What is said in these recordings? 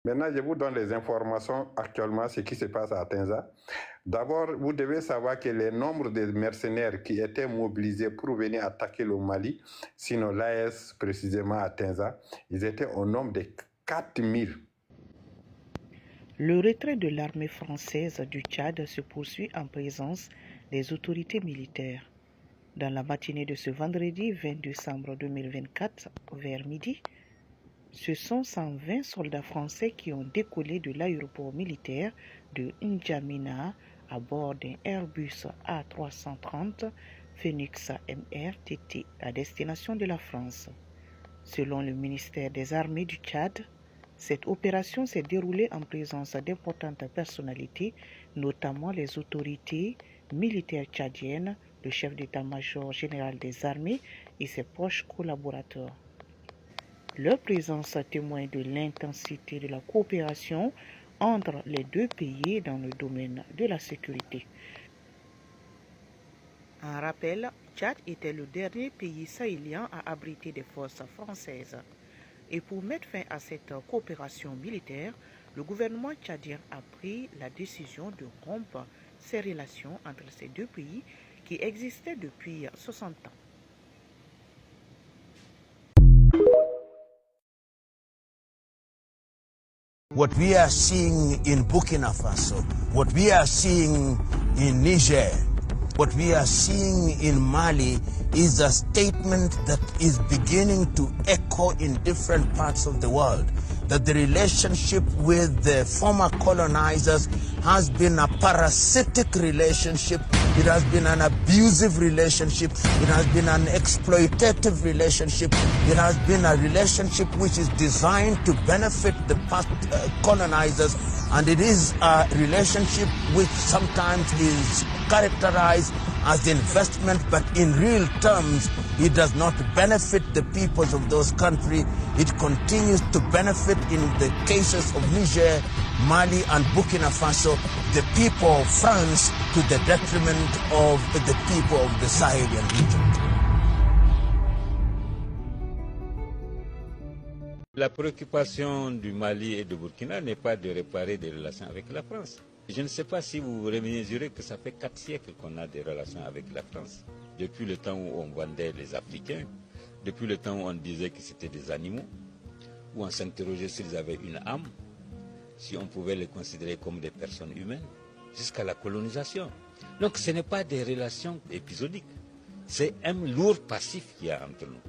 Maintenant, je vous donne les informations actuellement, ce qui se passe à Tenza. D'abord, vous devez savoir que le nombre de mercenaires qui étaient mobilisés pour venir attaquer le Mali, sinon l'AS précisément à Tenza, ils étaient au nombre de 4000. Le retrait de l'armée française du Tchad se poursuit en présence des autorités militaires. Dans la matinée de ce vendredi 20 décembre 2024, vers midi, ce sont 120 soldats français qui ont décollé de l'aéroport militaire de N'Djamena à bord d'un Airbus A330 Phoenix MRTT à destination de la France. Selon le ministère des Armées du Tchad, cette opération s'est déroulée en présence d'importantes personnalités, notamment les autorités militaires tchadiennes, le chef d'état-major général des armées et ses proches collaborateurs. Leur présence témoigne de l'intensité de la coopération entre les deux pays dans le domaine de la sécurité. En rappel, Tchad était le dernier pays sahélien à abriter des forces françaises. Et pour mettre fin à cette coopération militaire, le gouvernement tchadien a pris la décision de rompre ces relations entre ces deux pays qui existaient depuis 60 ans. What we are seeing in Burkina Faso, what we are seeing in Niger, what we are seeing in Mali is a statement that is beginning to echo in different parts of the world, that the relationship with the former colonizers has been a parasitic relationship, it has been an abusive relationship, it has been an exploitative relationship, it has been a relationship which is designed to benefit the past colonizers, and it is a relationship which sometimes is characterized as investment, but in real terms, it does not benefit the peoples of those countries. It continues to benefit, in the cases of Niger, Mali, and Burkina Faso, the people of France to the detriment of the people of the Sahelian region. La préoccupation du Mali et du Burkina n'est pas de réparer des relations avec la France. Je ne sais pas si vous vous mesurez que ça fait 4 siècles qu'on a des relations avec la France. Depuis le temps où on vendait les Africains, depuis le temps où on disait que c'était des animaux, où on s'interrogeait s'ils avaient une âme, si on pouvait les considérer comme des personnes humaines, jusqu'à la colonisation. Donc ce n'est pas des relations épisodiques, c'est un lourd passif qu'il y a entre nous.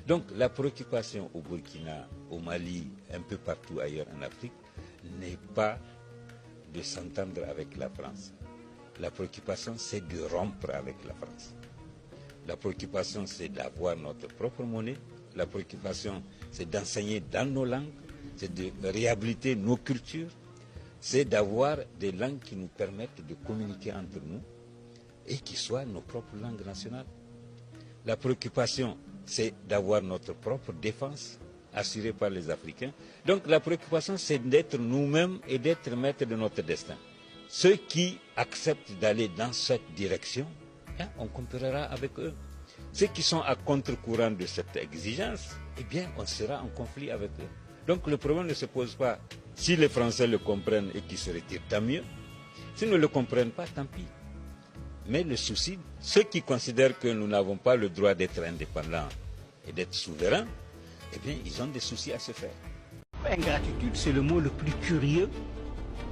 Donc la préoccupation au Burkina, au Mali, un peu partout ailleurs en Afrique, n'est pas de s'entendre avec la France. La préoccupation, c'est de rompre avec la France. La préoccupation, c'est d'avoir notre propre monnaie. La préoccupation, c'est d'enseigner dans nos langues, c'est de réhabiliter nos cultures, c'est d'avoir des langues qui nous permettent de communiquer entre nous et qui soient nos propres langues nationales. La préoccupation, c'est d'avoir notre propre défense assurée par les Africains. Donc la préoccupation, c'est d'être nous-mêmes et d'être maîtres de notre destin. Ceux qui acceptent d'aller dans cette direction, on coopérera avec eux. Ceux qui sont à contre-courant de cette exigence, on sera en conflit avec eux. Donc le problème ne se pose pas. Si les Français le comprennent et qu'ils se retirent, tant mieux. S'ils ne le comprennent pas, tant pis. Mais le souci, ceux qui considèrent que nous n'avons pas le droit d'être indépendants et d'être souverains, ils ont des soucis à se faire. Ingratitude, c'est le mot le plus curieux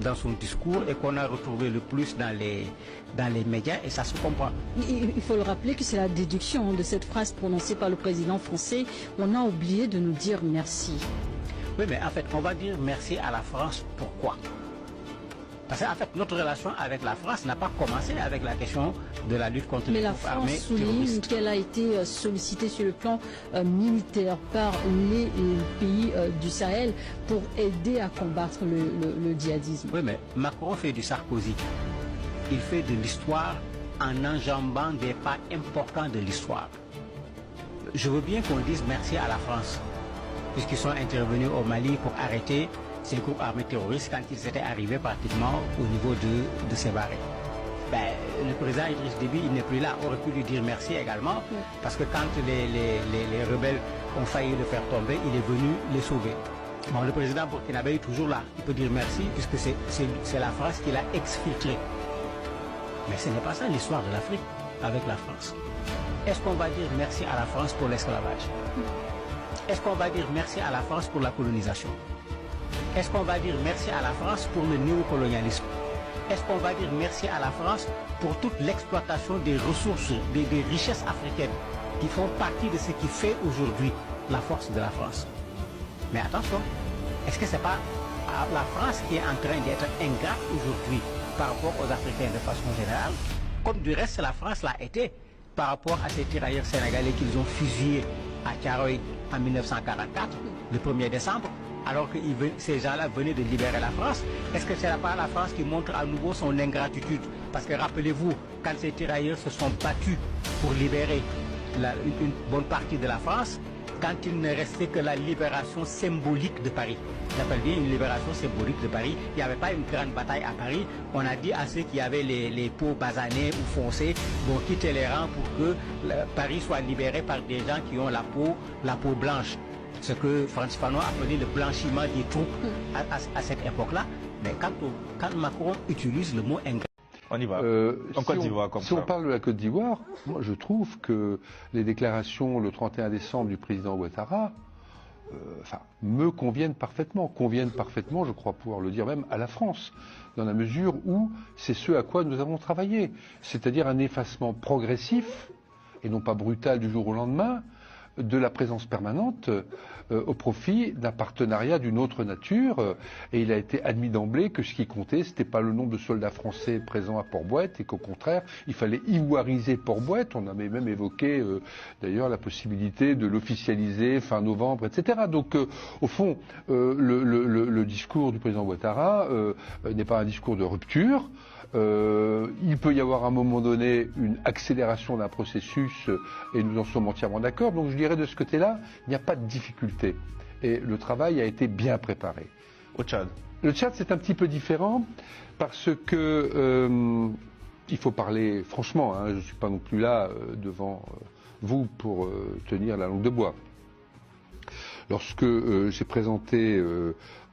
dans son discours et qu'on a retrouvé le plus dans les médias, et ça se comprend. Il faut le rappeler que c'est la déduction de cette phrase prononcée par le président français. On a oublié de nous dire merci. Oui, mais en fait, on va dire merci à la France. Pourquoi? Parce qu'en fait, notre relation avec la France n'a pas commencé avec la question de la lutte contre les groupes armés terroristes. Mais la France souligne qu'elle a été sollicitée sur le plan militaire par les pays du Sahel pour aider à combattre le djihadisme. Oui, mais Macron fait du Sarkozy. Il fait de l'histoire en enjambant des pas importants de l'histoire. Je veux bien qu'on dise merci à la France, puisqu'ils sont intervenus au Mali pour arrêter ces groupes armés terroristes quand ils étaient arrivés pratiquement au niveau de Sévaré. Le président Idriss Déby, il n'est plus là, aurait pu lui dire merci également, parce que quand les rebelles ont failli le faire tomber, il est venu les sauver. Bon, le président burkinabé est toujours là. Il peut dire merci puisque c'est la France qui l'a exfiltré. Mais ce n'est pas ça l'histoire de l'Afrique avec la France. Est-ce qu'on va dire merci à la France pour l'esclavage? Est-ce qu'on va dire merci à la France pour la colonisation? Est-ce qu'on va dire merci à la France pour le néocolonialisme? Est-ce qu'on va dire merci à la France pour toute l'exploitation des ressources, des richesses africaines qui font partie de ce qui fait aujourd'hui la force de la France? Mais attention, est-ce que ce n'est pas la France qui est en train d'être ingrate aujourd'hui par rapport aux Africains de façon générale, comme du reste la France l'a été par rapport à ces tirailleurs sénégalais qu'ils ont fusillés à Thiaroye en 1944, le 1er décembre, alors que ces gens-là venaient de libérer la France? Est-ce que ce n'est pas la France qui montre à nouveau son ingratitude? Parce que rappelez-vous, quand ces tirailleurs se sont battus pour libérer une bonne partie de la France, quand il ne restait que la libération symbolique de Paris. J'appelle bien une libération symbolique de Paris. Il n'y avait pas une grande bataille à Paris. On a dit à ceux qui avaient les peaux basanées ou foncées, bon, quittez les rangs pour que Paris soit libéré par des gens qui ont la peau blanche. Ce que Frantz Fanon appelait le blanchiment des troupes à cette époque-là. Mais quand Macron utilise le mot ingrat, on y va. En Côte d'Ivoire, comme ça. Si on parle de la Côte d'Ivoire, moi je trouve que les déclarations le 31 décembre du président Ouattara me conviennent parfaitement, je crois pouvoir le dire même, à la France, dans la mesure où c'est ce à quoi nous avons travaillé, c'est-à-dire un effacement progressif, et non pas brutal du jour au lendemain, de la présence permanente au profit d'un partenariat d'une autre nature. Et il a été admis d'emblée que ce qui comptait, ce n'était pas le nombre de soldats français présents à Port-Bouët, et qu'au contraire, il fallait ivoiriser Port-Bouët. On avait même évoqué d'ailleurs la possibilité de l'officialiser fin novembre, etc. Donc au fond, le discours du président Ouattara n'est pas un discours de rupture. Il peut y avoir à un moment donné une accélération d'un processus et nous en sommes entièrement d'accord. Donc je dirais de ce côté-là, il n'y a pas de difficulté. Et le travail a été bien préparé. Au Tchad? Le Tchad, c'est un petit peu différent parce que il faut parler franchement. Je ne suis pas non plus là devant vous pour tenir la langue de bois. Lorsque j'ai présenté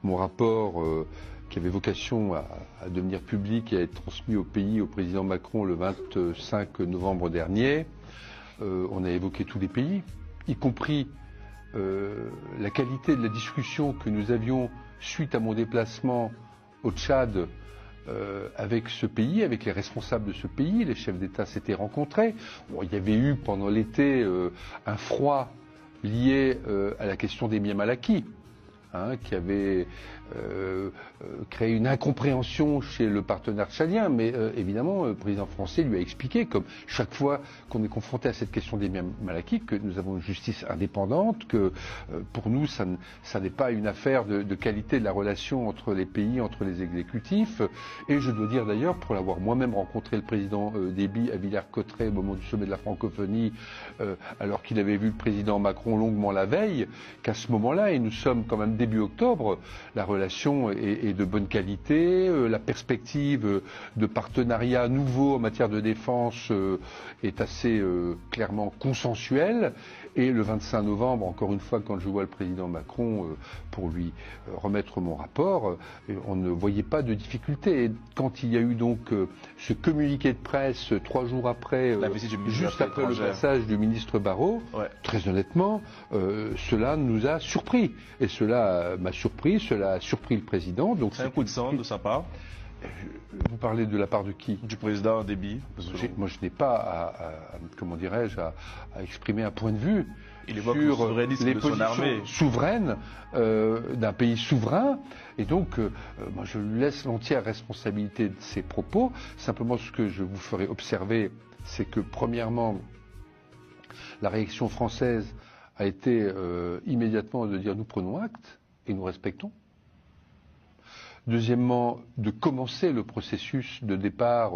mon rapport qui avait vocation à devenir public et à être transmis au pays, au président Macron, le 25 novembre dernier, on a évoqué tous les pays, y compris la qualité de la discussion que nous avions suite à mon déplacement au Tchad avec ce pays, avec les responsables de ce pays. Les chefs d'État s'étaient rencontrés. Bon, il y avait eu pendant l'été un froid lié à la question des biens mal acquis, qui avait créé une incompréhension chez le partenaire tchadien, mais évidemment le président français lui a expliqué, comme chaque fois qu'on est confronté à cette question des biens mal acquis, que nous avons une justice indépendante, que pour nous ça n'est pas une affaire de qualité de la relation entre les pays, entre les exécutifs. Et je dois dire d'ailleurs, pour l'avoir moi-même rencontré le président Déby à Villers-Cotterêts au moment du sommet de la francophonie, alors qu'il avait vu le président Macron longuement la veille, qu'à ce moment-là, et nous sommes quand même début octobre, la relation est de bonne qualité, la perspective de partenariat nouveau en matière de défense est assez clairement consensuelle. Et le 25 novembre, encore une fois, quand je vois le président Macron pour lui remettre mon rapport, on ne voyait pas de difficulté. Et quand il y a eu donc ce communiqué de presse 3 jours après, juste après le passage du ministre Barrot, très honnêtement, cela nous a surpris. Et cela m'a surpris, cela a surpris le président. Donc c'est un coup de sang de sa part. Vous parlez de la part de qui? Du président Déby. Moi, je n'ai pas comment dirais-je, à exprimer un point de vue sur les positions souveraines d'un pays souverain. Et donc, moi, je lui laisse l'entière responsabilité de ses propos. Simplement, ce que je vous ferai observer, c'est que, premièrement, la réaction française a été immédiatement de dire nous prenons acte et nous respectons. Deuxièmement, de commencer le processus de départ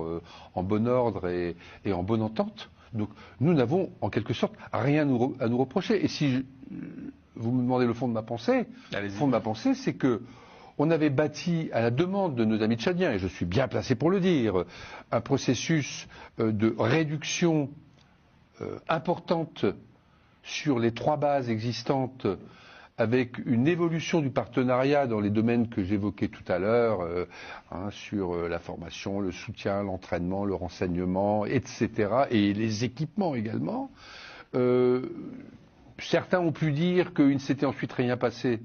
en bon ordre et en bonne entente. Donc nous n'avons en quelque sorte rien à nous reprocher. Et si vous me demandez le fond de ma pensée, le fond de ma pensée, c'est que on avait bâti, à la demande de nos amis tchadiens, et je suis bien placé pour le dire, un processus de réduction importante sur les 3 bases existantes avec une évolution du partenariat dans les domaines que j'évoquais tout à l'heure, sur la formation, le soutien, l'entraînement, le renseignement, etc., et les équipements également. Certains ont pu dire qu'il ne s'était ensuite rien passé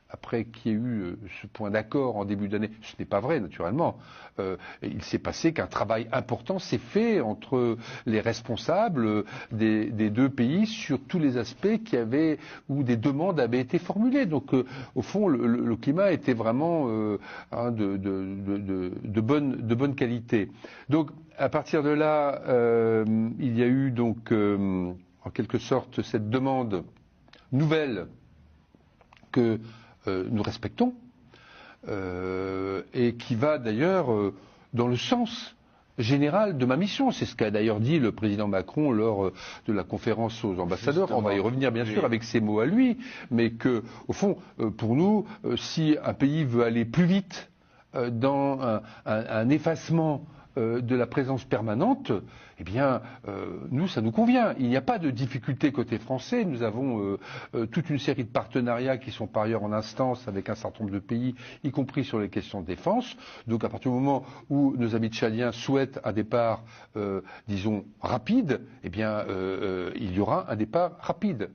après qu'il y ait eu ce point d'accord en début d'année. Ce n'est pas vrai, naturellement. Il s'est passé qu'un travail important s'est fait entre les responsables des deux pays sur tous les aspects où des demandes avaient été formulées. Donc, au fond, le climat était vraiment de bonne qualité. Donc, à partir de là, il y a eu donc, en quelque sorte, cette demande nouvelle que nous respectons, et qui va d'ailleurs dans le sens général de ma mission. C'est ce qu'a d'ailleurs dit le président Macron lors de la conférence aux ambassadeurs. Justement. On va y revenir bien sûr avec ses mots à lui, mais que, au fond, pour nous, si un pays veut aller plus vite dans un effacement de la présence permanente, eh bien, nous, ça nous convient. Il n'y a pas de difficulté côté français. Nous avons toute une série de partenariats qui sont par ailleurs en instance avec un certain nombre de pays, y compris sur les questions de défense. Donc, à partir du moment où nos amis tchadiens souhaitent un départ, disons, rapide, eh bien, il y aura un départ rapide.